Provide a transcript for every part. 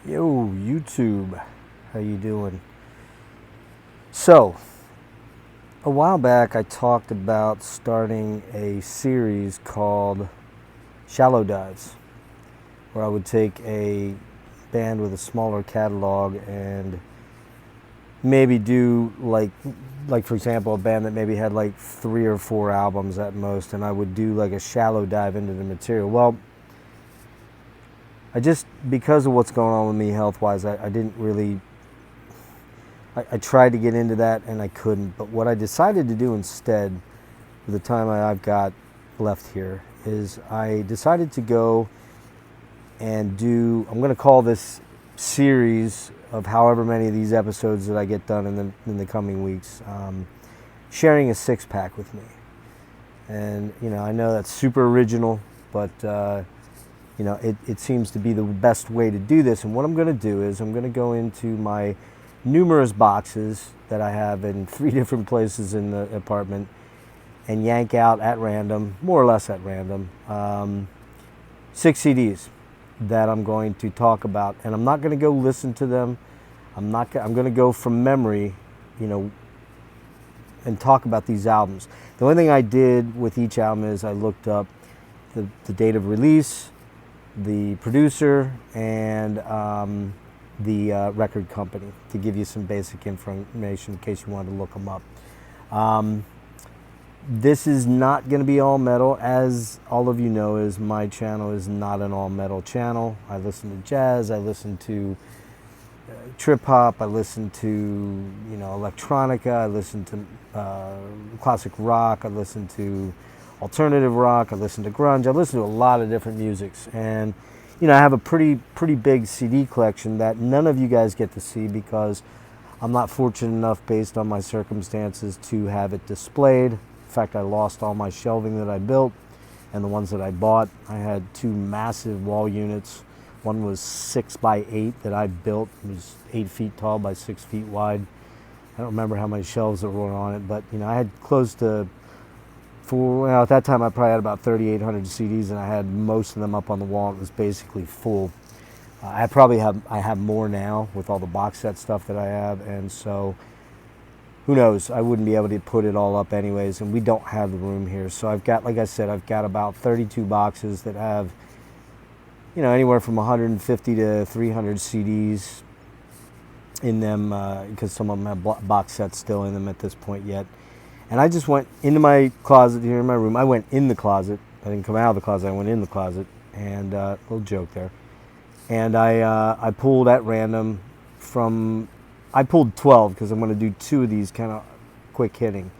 Yo, YouTube, how you doing? So, a while back I talked about starting a series called Shallow Dives, where I would take a band with a smaller catalog and maybe do like for example, a band that maybe had like 3 or 4 albums at most, and I would do like a shallow dive into the material. Well, because of what's going on with me health-wise, I didn't really. I tried to get into that and I couldn't. But what I decided to do instead, with the time I've got left here, is I decided to go and do. I'm going to call this series of however many of these episodes that I get done in the coming weeks, sharing a 6-pack with me. And I know that's super original, but it seems to be the best way to do this. And what I'm going to do is I'm going to go into my numerous boxes that I have in 3 different places in the apartment and yank out at random, more or less at random, 6 CDs that I'm going to talk about. And I'm not going to go listen to them. I'm going to go from memory, and talk about these albums. The only thing I did with each album is I looked up the date of release, the producer, and the record company, to give you some basic information in case you wanted to look them up. This is not going to be all metal. As all of you know, is my channel is not an all metal channel. I listen to jazz, I listen to trip hop, I listen to electronica, I listen to classic rock, I listen to alternative rock, I listen to grunge, I listen to a lot of different musics. And I have a pretty big CD collection that none of you guys get to see because I'm not fortunate enough, based on my circumstances, to have it displayed. In fact, I lost all my shelving that I built and the ones that I bought. I had 2 massive wall units. One was 6 by 8 that I built. It was 8 feet tall by 6 feet wide. I don't remember how many shelves there were on it, but I had close to at that time I probably had about 3,800 CDs, and I had most of them up on the wall. It was basically full. I have more now with all the box set stuff that I have, and so who knows? I wouldn't be able to put it all up anyways, and we don't have the room here. So I've got, like I said, I've got about 32 boxes that have anywhere from 150 to 300 CDs in them, because some of them have box sets still in them at this point yet. And I just went into my closet here in my room. I went in the closet. I didn't come out of the closet. I went in the closet. And little joke there. And I pulled at random I pulled 12 because I'm going to do 2 of these kind of quick hitting.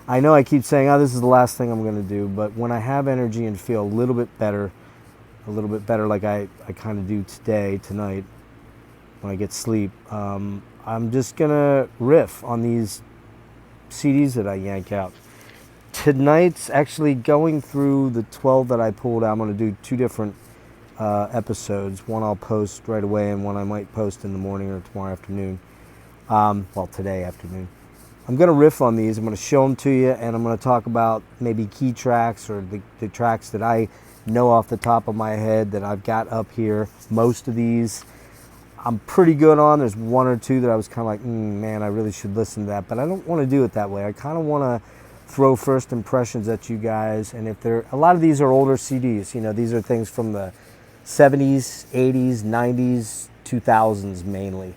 I know I keep saying, this is the last thing I'm going to do. But when I have energy and feel a little bit better like I kind of do tonight, when I get sleep, I'm just going to riff on these CDs that I yank out. Tonight's actually going through the 12 that I pulled out. I'm going to do 2 different episodes. One I'll post right away, and one I might post in the morning or tomorrow afternoon. Today afternoon. I'm going to riff on these. I'm going to show them to you, and I'm going to talk about maybe key tracks or the tracks that I know off the top of my head that I've got up here. Most of these I'm pretty good on. There's 1 or 2 that I was kind of like, man, I really should listen to that. But I don't want to do it that way. I kind of want to throw first impressions at you guys. And a lot of these are older CDs. These are things from the 70s, 80s, 90s, 2000s mainly.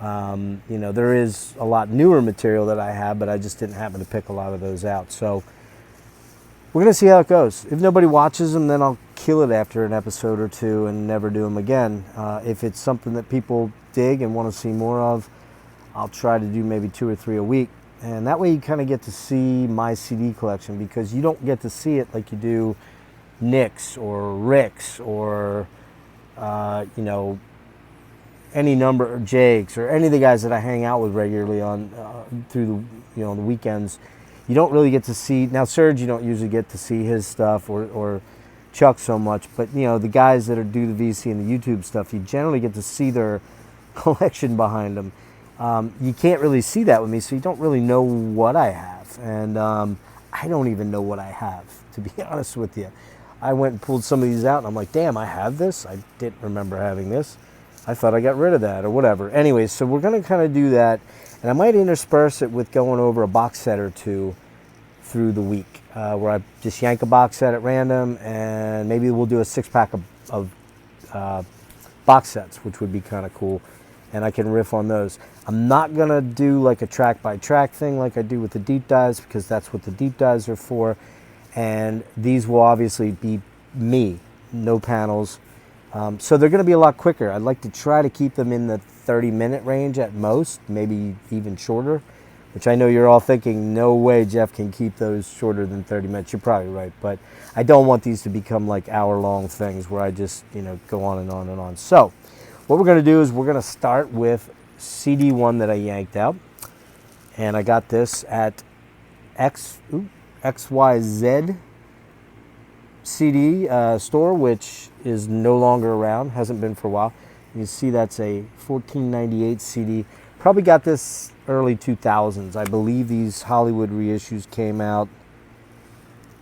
There is a lot newer material that I have, but I just didn't happen to pick a lot of those out. So we're going to see how it goes. If nobody watches them, then I'll kill it after an episode or 2 and never do them again. If it's something that people dig and want to see more of, I'll try to do maybe 2 or 3 a week. And that way you kind of get to see my CD collection, because you don't get to see it like you do Nick's or Rick's or, any number of Jake's or any of the guys that I hang out with regularly on through the weekends. You don't really get to see. Now, Serge, you don't usually get to see his stuff, or Chuck so much, but the guys that do the VC and the YouTube stuff, you generally get to see their collection behind them. You can't really see that with me, so you don't really know what I have, and I don't even know what I have, to be honest with you. I went and pulled some of these out, and I'm like, damn, I have this? I didn't remember having this. I thought I got rid of that or whatever. Anyways, so we're going to kind of do that. And I might intersperse it with going over a box set or two through the week, where I just yank a box set at random, and maybe we'll do a 6-pack of box sets, which would be kind of cool, and I can riff on those. I'm not going to do like a track-by-track thing like I do with the deep dives, because that's what the deep dives are for, and these will obviously be me, no panels. So they're going to be a lot quicker. I'd like to try to keep them in the 30-minute range at most, maybe even shorter, which I know you're all thinking, no way Jeff can keep those shorter than 30 minutes. You're probably right, but I don't want these to become like hour-long things where I just, go on and on and on. So what we're going to do is we're going to start with CD1 that I yanked out, and I got this at XYZ CD store, which is no longer around, hasn't been for a while. You can see that's a 1498 CD. Probably got this early 2000s. I believe these Hollywood reissues came out.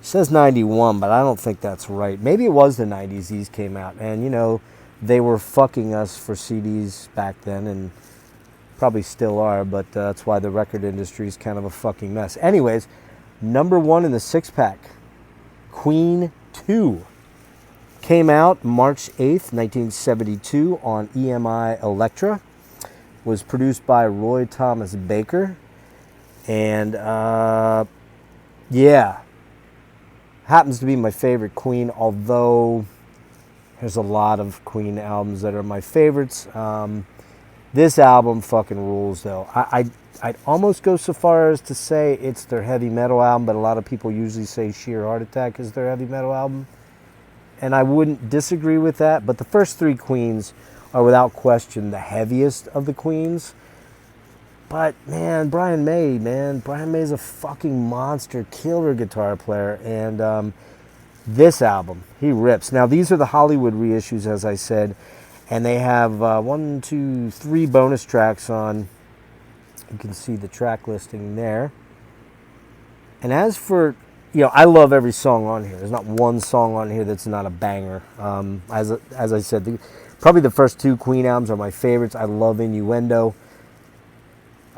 It says 91, but I don't think that's right. Maybe it was the 90s these came out. And, they were fucking us for CDs back then, and probably still are, but that's why the record industry is kind of a fucking mess. Anyways, number 1 in the 6-pack, Queen 2. Came out March 8th, 1972 on EMI Elektra. Was produced by Roy Thomas Baker. And, yeah. Happens to be my favorite Queen, although there's a lot of Queen albums that are my favorites. This album fucking rules, though. I'd almost go so far as to say it's their heavy metal album, but a lot of people usually say Sheer Heart Attack is their heavy metal album. And I wouldn't disagree with that, but the first 3 Queens are without question the heaviest of the Queens. But, man, Brian May's a fucking monster, killer guitar player, and this album, he rips. Now, these are the Hollywood reissues, as I said, and they have 1, 2, 3 bonus tracks on. You can see the track listing there. And as for, I love every song on here. There's not one song on here that's not a banger. As I said, probably the first 2 Queen albums are my favorites. I love Innuendo.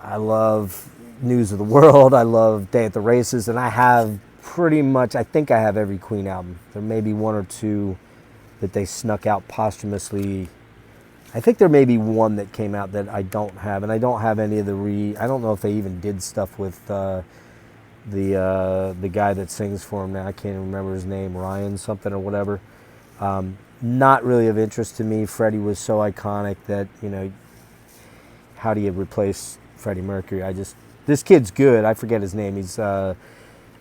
I love News of the World. I love Day at the Races. And I have pretty much, I think I have every Queen album. There may be 1 or 2 that they snuck out posthumously. I think there may be 1 that came out that I don't have. And I don't have any of the I don't know if they even did stuff with the guy that sings for him now. I can't remember his name, Ryan something or whatever. Not really of interest to me. Freddie was so iconic that, how do you replace Freddie Mercury? This kid's good. I forget his name. He's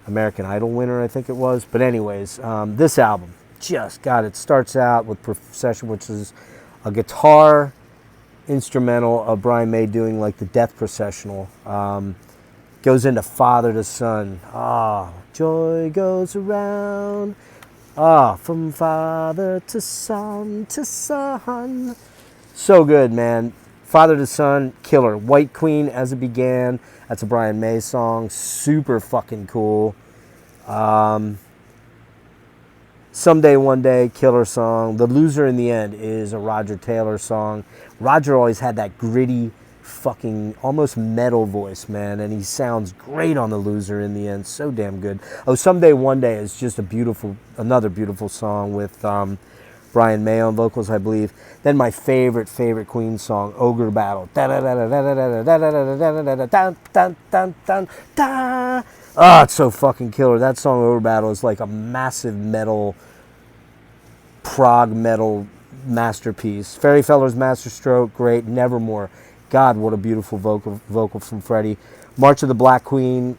American Idol winner, I think it was. But anyways, this album just got it. Starts out with Procession, which is a guitar instrumental of Brian May doing like the Death Processional. Goes into Father to Son. Joy goes around. From father to son to son. So good, man. Father to Son, killer. White Queen, As It Began. That's a Brian May song. Super fucking cool. Someday, One Day, killer song. The Loser in the End is a Roger Taylor song. Roger always had that gritty, fucking almost metal voice, man, and he sounds great on The Loser in the End. So damn good. Someday, One Day is just another beautiful song with Brian May on vocals, I believe. Then my favorite Queen song, Ogre Battle. It's so fucking killer. That song, Ogre Battle, is like a massive metal, prog metal masterpiece. Fairyfeller's Masterstroke, great. Nevermore. God, what a beautiful vocal from Freddie. March of the Black Queen.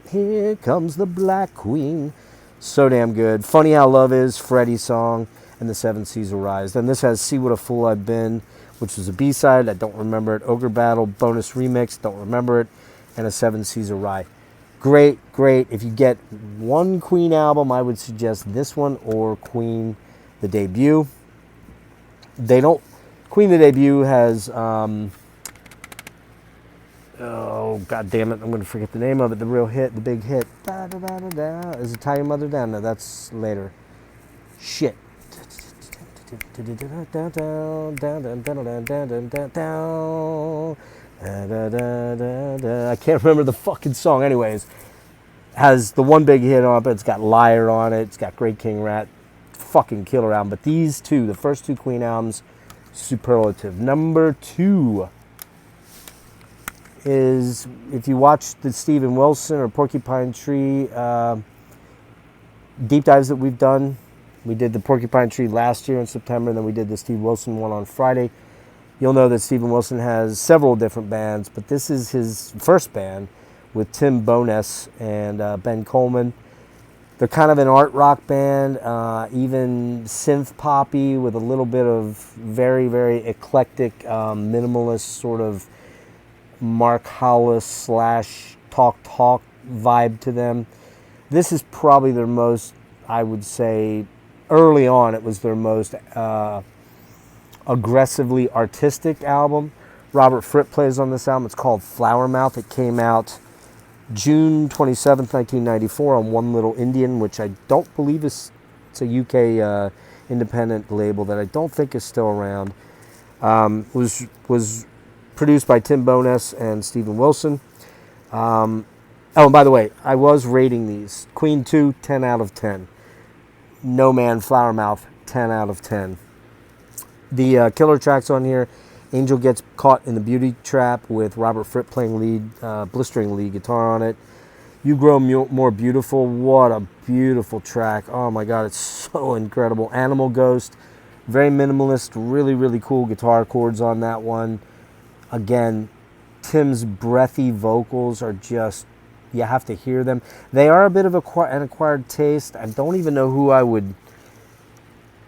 Here comes the Black Queen. So damn good. Funny How Love Is, Freddie's song, and The Seven Seas Will Rise. Then this has See What a Fool I've Been, which was a B-side. I don't remember it. Ogre Battle, bonus remix. Don't remember it. And A Seven Seas Will Rise. Great. If you get one Queen album, I would suggest this one or Queen, the debut. Queen, the debut has, god damn it, I'm going to forget the name of it, the real hit, the big hit. Is it Tie Your Mother Down? No, that's later. Shit. I can't remember the fucking song. Anyways, has the one big hit on it. It's got Liar on it. It's got Great King Rat. Fucking killer album. But these two, the first two Queen albums, superlative. Number 2 is, if you watch the Steven Wilson or Porcupine Tree deep dives that we've done, we did the Porcupine Tree last year in September, and then we did the Steve Wilson one on Friday. You'll know that Steven Wilson has several different bands, but this is his first band with Tim Bowness and Ben Coleman. They're kind of an art rock band, even synth poppy with a little bit of very, very eclectic, minimalist sort of Mark Hollis / Talk vibe to them. This is probably their most, I would say, early on, it was their most aggressively artistic album. Robert Fripp plays on this album. It's called Fkowermouth. It came out June 27th, 1994 on One Little Indian, which I don't believe it's a UK independent label that I don't think is still around. Was produced by Tim Bowness and Steven Wilson. Oh, and by the way, I was rating these. Queen 2, 10 out of 10. No Man, Fkowermouth, 10 out of 10. The killer tracks on here: Angel Gets Caught in the Beauty Trap with Robert Fripp playing lead, blistering lead guitar on it. You Grow More Beautiful, what a beautiful track. Oh my God, it's so incredible. Animal Ghost, very minimalist, really, really cool guitar chords on that one. Again, Tim's breathy vocals are just, you have to hear them. They are a bit of an acquired taste. I don't even know who I would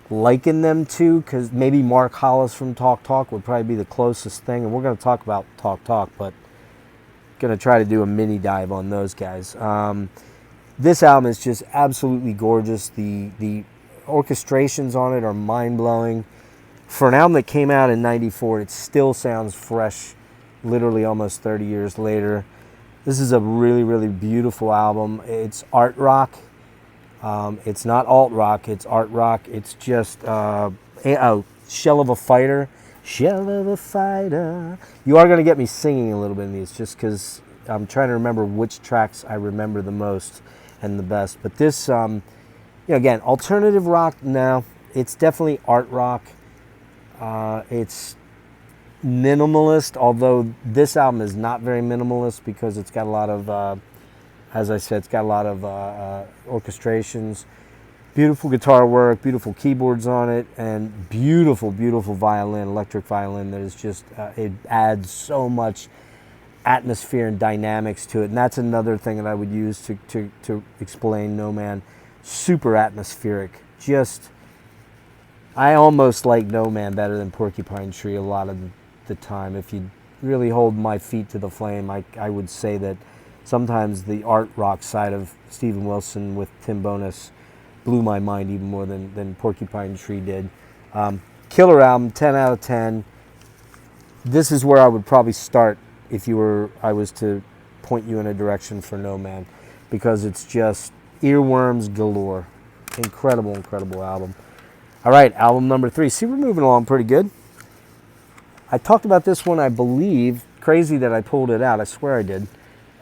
liken them to, because maybe Mark Hollis from Talk would probably be the closest thing, and we're going to talk about Talk, but going to try to do a mini dive on those guys. This album is just absolutely gorgeous. The orchestrations on it are mind-blowing. For an album that came out in 94, it still sounds fresh, literally almost 30 years later. This is a really, really beautiful album. It's art rock. It's not alt rock, it's art rock. It's just Shell of a Fighter. Shell of a Fighter. You are going to get me singing a little bit in these, just because I'm trying to remember which tracks I remember the most and the best. But this, again, alternative rock, no. It's definitely art rock. It's minimalist, although this album is not very minimalist because it's got a lot of, as I said, it's got a lot of orchestrations, beautiful guitar work, beautiful keyboards on it, and beautiful, beautiful violin, electric violin that is just, it adds so much atmosphere and dynamics to it. And that's another thing that I would use to explain No Man. Super atmospheric. Just, I almost like No Man better than Porcupine Tree a lot of the time. If you really hold my feet to the flame, I would say that sometimes the art rock side of Steven Wilson with Tim Bowness blew my mind even more than Porcupine Tree did. Killer album, 10 out of 10. This is where I would probably start if I was to point you in a direction for No Man, because it's just earworms galore. Incredible, incredible album. All right, album number 3. See, we're moving along pretty good. I talked about this one, I believe. Crazy that I pulled it out. I swear I did.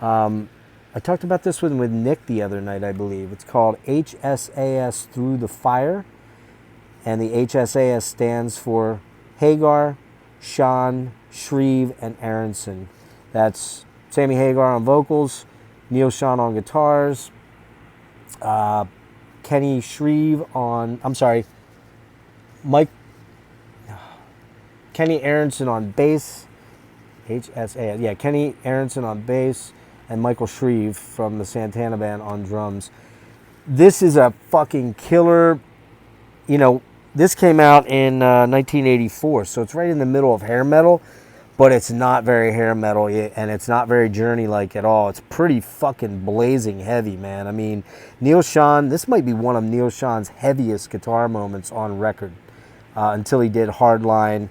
I talked about this one with Nick the other night, I believe. It's called HSAS Through the Fire. And the HSAS stands for Hagar, Sean, Shreve, and Aronson. That's Sammy Hagar on vocals, Neil Sean on guitars, Kenny Shreve on, Kenny Aronson on bass, HSAS, yeah, Kenny Aronson on bass, and Michael Shreve from the Santana Band on drums. This is a fucking killer. This came out in 1984, so it's right in the middle of hair metal, but it's not very hair metal, and it's not very Journey-like at all. It's pretty fucking blazing heavy, man. I mean, Neil Sean, this might be one of Neil Sean's heaviest guitar moments on record, until he did Hardline.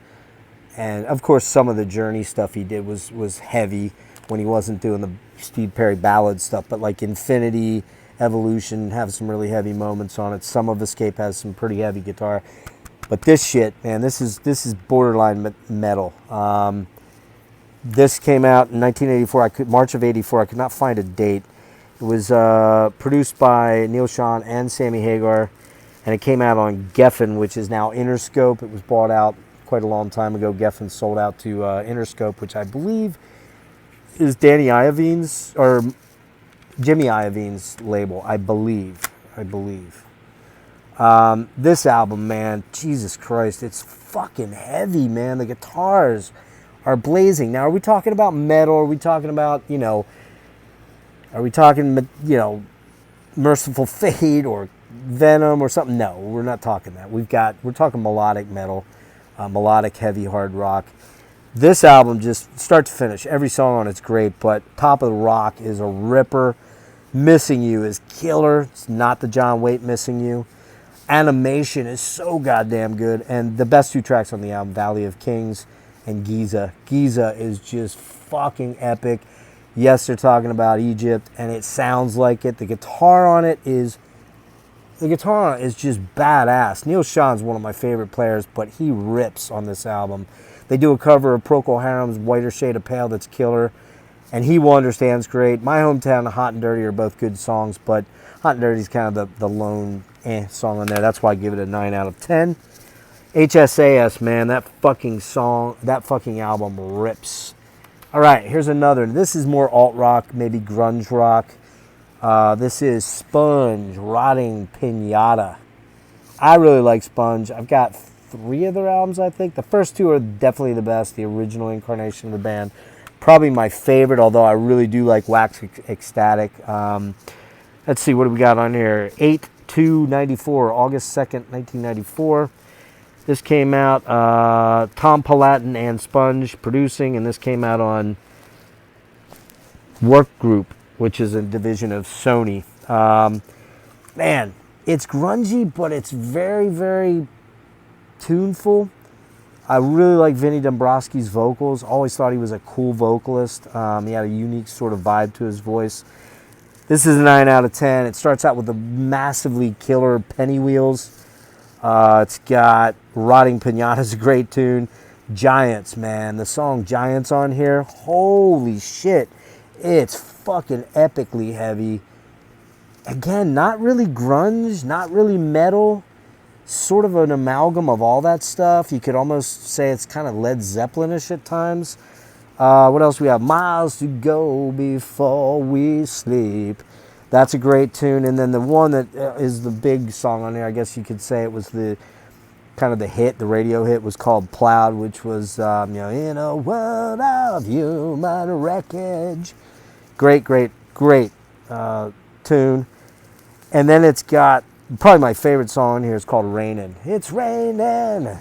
And of course, some of the Journey stuff he did was heavy when he wasn't doing the Steve Perry ballad stuff. But like Infinity, Evolution have some really heavy moments on it. Some of Escape has some pretty heavy guitar. But this shit, man, this is borderline metal. This came out in 1984. March of '84. I could not find a date. It was produced by Neil Schon and Sammy Hagar, and it came out on Geffen, which is now Interscope. It was bought out quite a long time ago. Geffen sold out to Interscope, which I believe is Danny Iovine's or Jimmy Iovine's label. I believe. This album, man, Jesus Christ, it's fucking heavy, man. The guitars are blazing. Now, are we talking about metal? Are we talking about, are we talking, Merciful Fate or Venom or something? No, we're not talking that. We're talking melodic metal, melodic heavy hard rock. This album, just start to finish, every song on it's great, but Top of the Rock is a ripper. Missing You is killer. It's not the John Waite Missing You. Animation is so goddamn good. And the best two tracks on the album, Valley of Kings and Giza. Giza is just fucking epic. Yes, they're talking about Egypt, and it sounds like it. The guitar on it is just badass. Neil Schon's one of my favorite players, but he rips on this album. They do a cover of Procol Harum's Whiter Shade of Pale that's killer, and He Will Understand's great. My Hometown and Hot and Dirty are both good songs, but Hot and Dirty is kind of the lone song on there. That's why I give it a 9 out of 10. HSAS, man, that fucking album rips. All right, here's another. This is more alt rock, maybe grunge rock. This is Sponge, Rotting Piñata. I really like Sponge. I've got 3 of their albums, I think. The first 2 are definitely the best, the original incarnation of the band. Probably my favorite, although I really do like Wax Ecstatic. Let's see, what do we got on here? 8/2/94, August 2nd, 1994. This came out, Tom Palatine and Sponge producing, and this came out on Work Group, which is a division of Sony. Man, it's grungy, but it's very, very tuneful. I really like Vinny Dombrowski's vocals. Always thought he was a cool vocalist. He had a unique sort of vibe to his voice. This is a 9 out of 10. It starts out with the massively killer Penny Wheels. It's got Rotting Piñata's a great tune. Giants, man. The song Giants on here, holy shit. It's fucking epically heavy. Again, not really grunge, not really metal. Sort of an amalgam of all that stuff. You could almost say it's kind of Led Zeppelin-ish at times. What else we have? Miles to Go Before We Sleep. That's a great tune. And then the one that is the big song on there, I guess you could say it was the kind of the hit, the radio hit, was called Plowed, which was, in a world of human wreckage. Great tune. And then it's got probably my favorite song here is called Rainin'. It's Rainin'.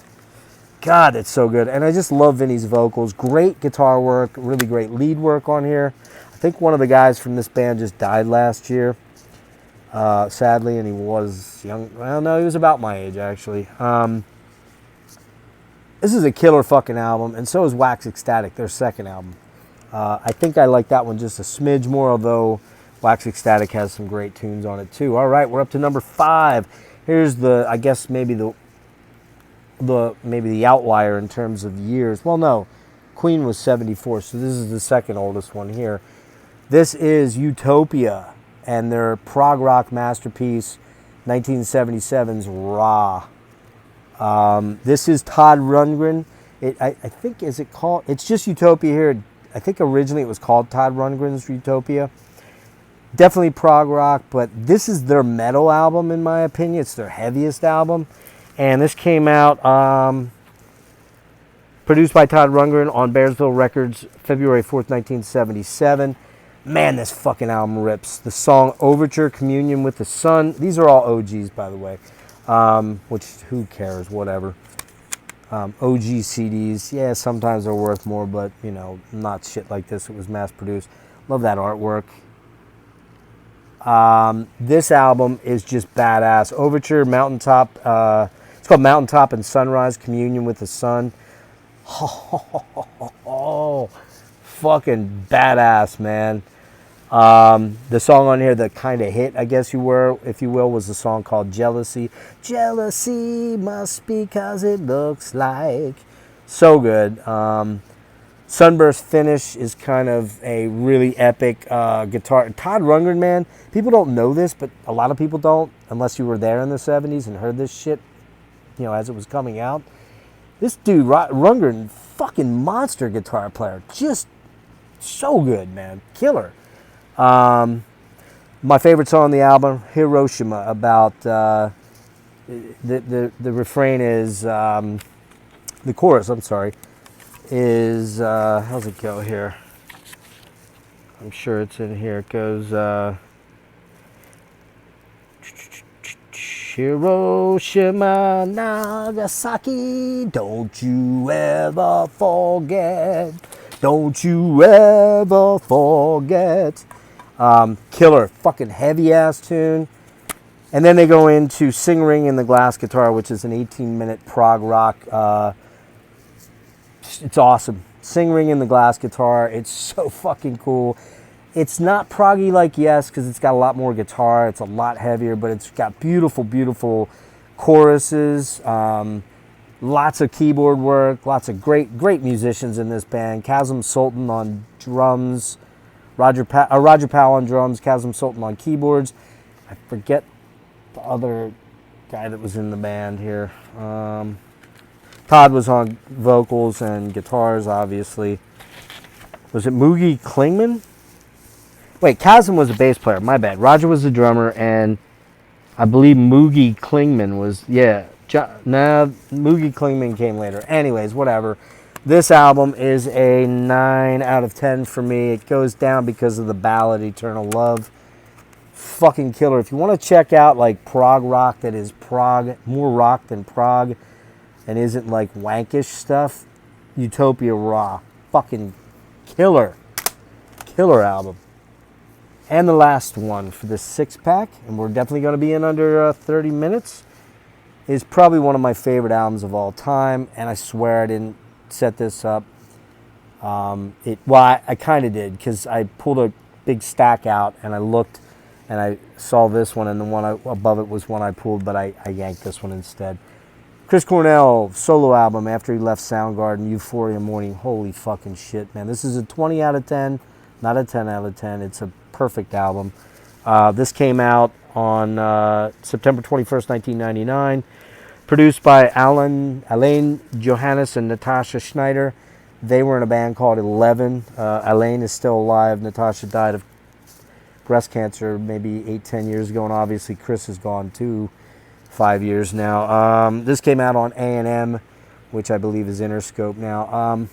God, it's so good. And I just love Vinny's vocals. Great guitar work, really great lead work on here. I think one of the guys from this band just died last year, sadly, and he was young. Well, no, he was about my age, actually. This is a killer fucking album, and so is Wax Ecstatic, their second album. I think I like that one just a smidge more, although Wax Ecstatic has some great tunes on it too. All right, we're up to number 5. Here's I guess maybe the outlier in terms of years. Well, no, Queen was 74, so this is the second oldest one here. This is Utopia and their prog rock masterpiece, 1977's Ra. This is Todd Rundgren. I think, is it called? It's just Utopia here. I think originally it was called Todd Rundgren's Utopia. Definitely prog rock, but this is their metal album, in my opinion. It's their heaviest album. And this came out, produced by Todd Rundgren on Bearsville Records, February 4th, 1977. Man, this fucking album rips. The song Overture, Communion with the Sun. These are all OGs, by the way. Which, who cares, whatever. OG CDs, yeah, sometimes they're worth more, but, not shit like this. It was mass-produced. Love that artwork. This album is just badass. Overture, Mountaintop, it's called Mountaintop and Sunrise, Communion with the Sun. Oh, fucking badass, man. The song on here that kind of hit, I guess you were, if you will, was the song called Jealousy. Jealousy must be 'cause it looks like. So good. Sunburst Finish is kind of a really epic guitar. Todd Rundgren, man, people don't know this, but a lot of people don't, unless you were there in the 70s and heard this shit, you know, as it was coming out. This dude, Rundgren, fucking monster guitar player. Just so good, man. Killer. My favorite song on the album, Hiroshima, about the refrain is, the chorus, I'm sorry, is, how's it go here? I'm sure it's in here. It goes, Hiroshima, Nagasaki, don't you ever forget. Don't you ever forget. Killer, fucking heavy ass tune. And then they go into Sing Ring in the Glass Guitar, which is an 18-minute prog rock. It's awesome. Sing Ring in the Glass Guitar. It's so fucking cool. It's not proggy like Yes, because it's got a lot more guitar. It's a lot heavier, but it's got beautiful, beautiful choruses. Lots of keyboard work. Lots of great musicians in this band. Kazim Sultan on drums. Roger Powell on drums. Kazim Sultan on keyboards. I forget the other guy that was in the band here. Todd was on vocals and guitars, obviously. Was it Moogie Klingman? Wait, Kazim was a bass player. My bad. Roger was the drummer, and I believe Moogie Klingman was, yeah. Moogie Klingman came later. Anyways, whatever. This album is a 9 out of 10 for me. It goes down because of the ballad Eternal Love. Fucking killer. If you want to check out like prog rock that is prog, more rock than prog, and isn't like wankish stuff, Utopia Raw. Fucking killer. Killer album. And the last one for this 6-pack, and we're definitely going to be in under 30 minutes, is probably one of my favorite albums of all time, and I swear I didn't set this up. I kind of did, because I pulled a big stack out, and I looked, and I saw this one, and the one above it was one I pulled, but I yanked this one instead. Chris Cornell solo album after he left Soundgarden, Euphoria Morning. Holy fucking shit, man. This is a 20 out of 10, not a 10 out of 10. It's a perfect album. This came out on September 21st, 1999. Produced by Alain Johannes and Natasha Schneider. They were in a band called 11. Alain is still alive. Natasha died of breast cancer maybe 8-10 years ago, and obviously Chris is gone too. 5 years now. This came out on A&M, which I believe is Interscope now.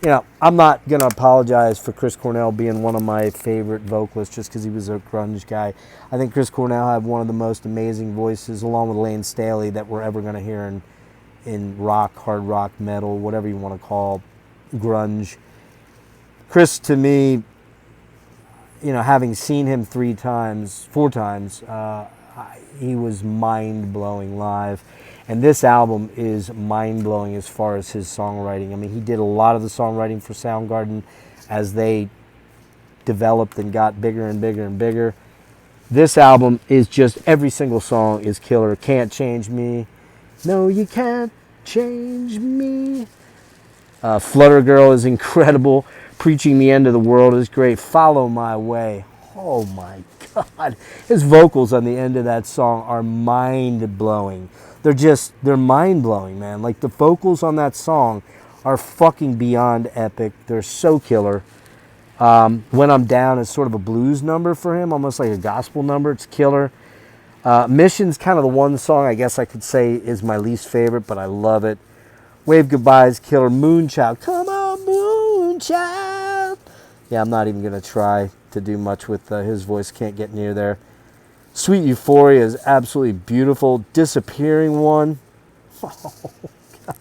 You know, I'm not going to apologize for Chris Cornell being one of my favorite vocalists just because he was a grunge guy. I think Chris Cornell had one of the most amazing voices, along with Lane Staley, that we're ever going to hear in rock, hard rock, metal, whatever you want to call grunge. Chris, to me, you know, having seen him 4 times, he was mind-blowing live. And this album is mind-blowing as far as his songwriting. I mean, he did a lot of the songwriting for Soundgarden as they developed and got bigger and bigger and bigger. This album is just, every single song is killer. Can't Change Me. No, you can't change me. Flutter Girl is incredible. Preaching the End of the World is great. Follow My Way. Oh my God. His vocals on the end of that song are mind-blowing. They're mind-blowing, man. Like, the vocals on that song are fucking beyond epic. They're so killer. When I'm Down is sort of a blues number for him, almost like a gospel number. It's killer. Mission's kind of the one song I guess I could say is my least favorite, but I love it. Wave Goodbye is killer. Moonchild. Come on, Moonchild. Yeah, I'm not even going to try to do much with his voice. Can't get near there. Sweet Euphoria is absolutely beautiful. Disappearing One. Oh, God.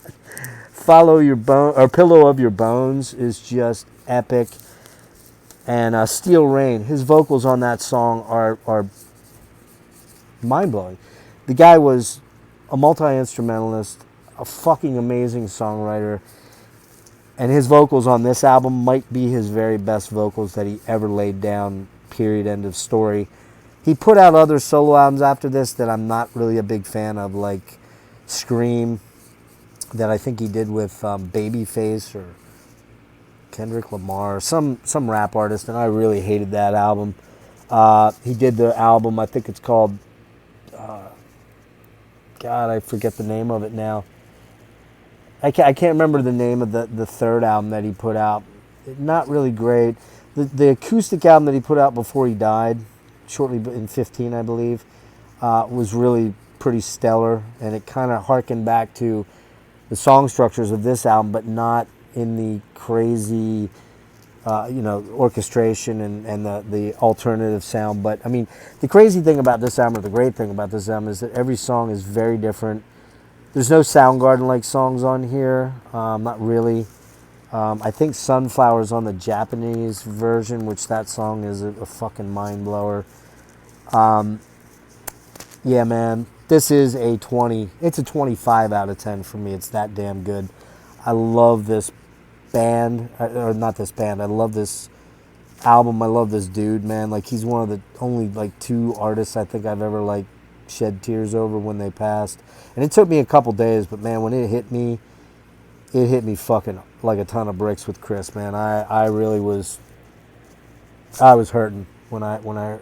Follow Your Bone, or Pillow of Your Bones is just epic. And Steel Rain, his vocals on that song are mind-blowing. The guy was a multi-instrumentalist, a fucking amazing songwriter. And his vocals on this album might be his very best vocals that he ever laid down, period, end of story. He put out other solo albums after this that I'm not really a big fan of, like Scream, that I think he did with Babyface or Kendrick Lamar, some rap artist, and I really hated that album. He did the album, I think it's called, God, I forget the name of it now. I can't remember the name of the third album that he put out. Not really great. The acoustic album that he put out before he died, shortly in 15, I believe, was really pretty stellar, and it kind of harkened back to the song structures of this album, but not in the crazy, orchestration and the alternative sound. But I mean, the crazy thing about this album, or the great thing about this album, is that every song is very different. There's no Soundgarden-like songs on here, not really. I think Sunflower's on the Japanese version, which that song is a fucking mind blower. Yeah, man, this is a 20. It's a 25 out of 10 for me. It's that damn good. I love this band, or not this band. I love this album. I love this dude, man. Like, he's one of the only like 2 artists I think I've ever like shed tears over when they passed. And it took me a couple days, but man, when it hit me fucking like a ton of bricks with Chris, man. I really was, I was hurting when I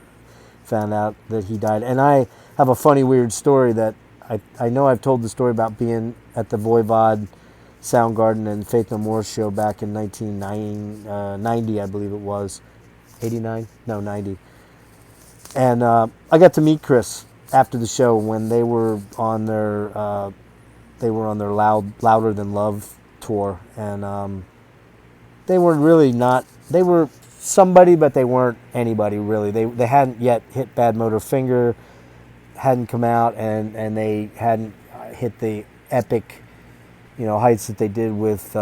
found out that he died. And I have a funny, weird story that I know I've told the story about being at the Voivod, Soundgarden, and Faith No More show back in 1990, I believe it was. 89? No, 90. And I got to meet Chris after the show when they were on their Louder Than Love tour, and they were really not. They were somebody, but they weren't anybody really. They hadn't yet hit Bad Motor Finger, hadn't come out, and they hadn't hit the epic, heights that they did with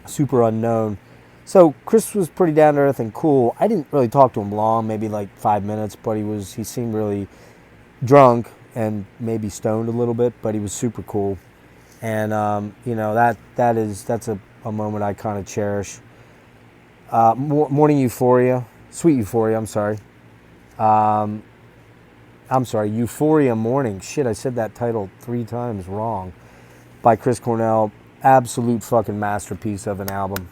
Super Unknown. So Chris was pretty down to earth and cool. I didn't really talk to him long, maybe like 5 minutes, but he seemed really drunk and maybe stoned a little bit, but he was super cool. And that's a moment I kind of cherish. Morning Euphoria, Sweet Euphoria, Euphoria Morning. Shit, I said that title 3 times wrong. By Chris Cornell. Absolute fucking masterpiece of an album.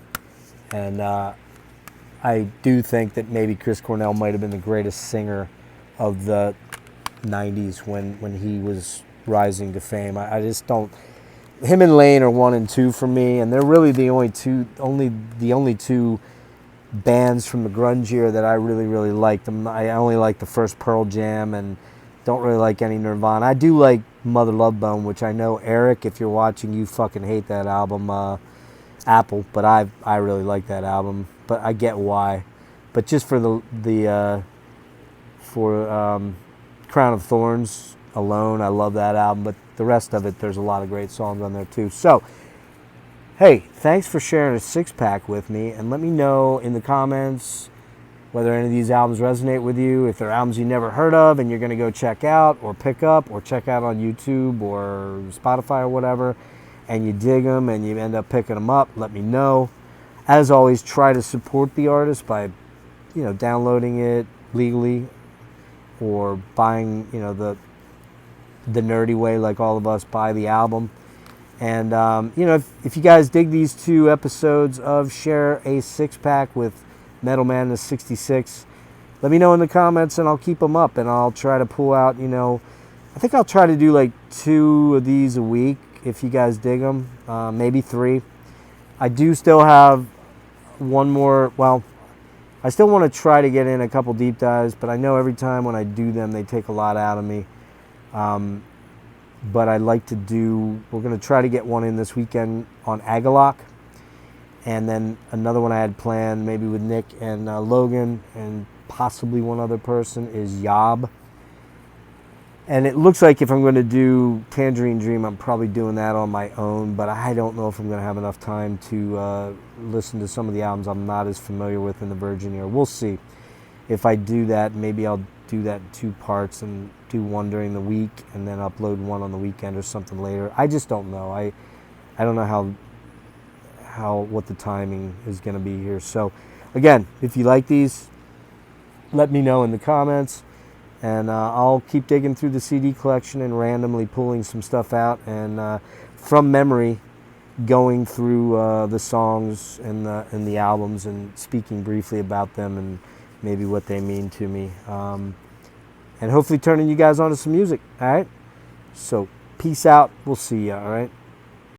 And I do think that maybe Chris Cornell might have been the greatest singer of the 90s when he was rising to fame. I just don't. Him and Lane are 1 and 2 for me, and they're really the only two bands from the grunge era that I really, really liked. I only like the first Pearl Jam and don't really like any Nirvana. I do like Mother Love Bone, which I know, Eric, if you're watching, you fucking hate that album, Apple, but I really like that album. But I get why. But just for Crown of Thorns alone, I love that album. But the rest of it, there's a lot of great songs on there too. So, hey, thanks for sharing a 6-pack with me, and let me know in the comments whether any of these albums resonate with you, if they're albums you never heard of and you're going to go check out or pick up or check out on YouTube or Spotify or whatever, and you dig them and you end up picking them up, let me know. As always, try to support the artist by, downloading it legally or buying, the nerdy way, like all of us buy the album. And, if you guys dig these 2 episodes of Share a 6-Pack with Metalmadness66, let me know in the comments and I'll keep them up, and I'll try to pull out, I think I'll try to do like 2 of these a week if you guys dig them, maybe 3. I do still have one more, I still want to try to get in a couple deep dives, but I know every time when I do them, they take a lot out of me. But I'd like to we're going to try to get one in this weekend on Agalock. And then another one I had planned, maybe with Nick and Logan, and possibly one other person, is Yob. And it looks like if I'm going to do Tangerine Dream, I'm probably doing that on my own, but I don't know if I'm going to have enough time to listen to some of the albums I'm not as familiar with in the Virgin era. We'll see. If I do that, maybe I'll do that in 2 parts and do one during the week and then upload one on the weekend or something later. I just don't know. I don't know what the timing is going to be here. So again, if you like these, let me know in the comments, and I'll keep digging through the CD collection and randomly pulling some stuff out, and from memory going through the songs and the albums and speaking briefly about them and maybe what they mean to me, and hopefully turning you guys on to some music. All right, so peace out, we'll see you. All right.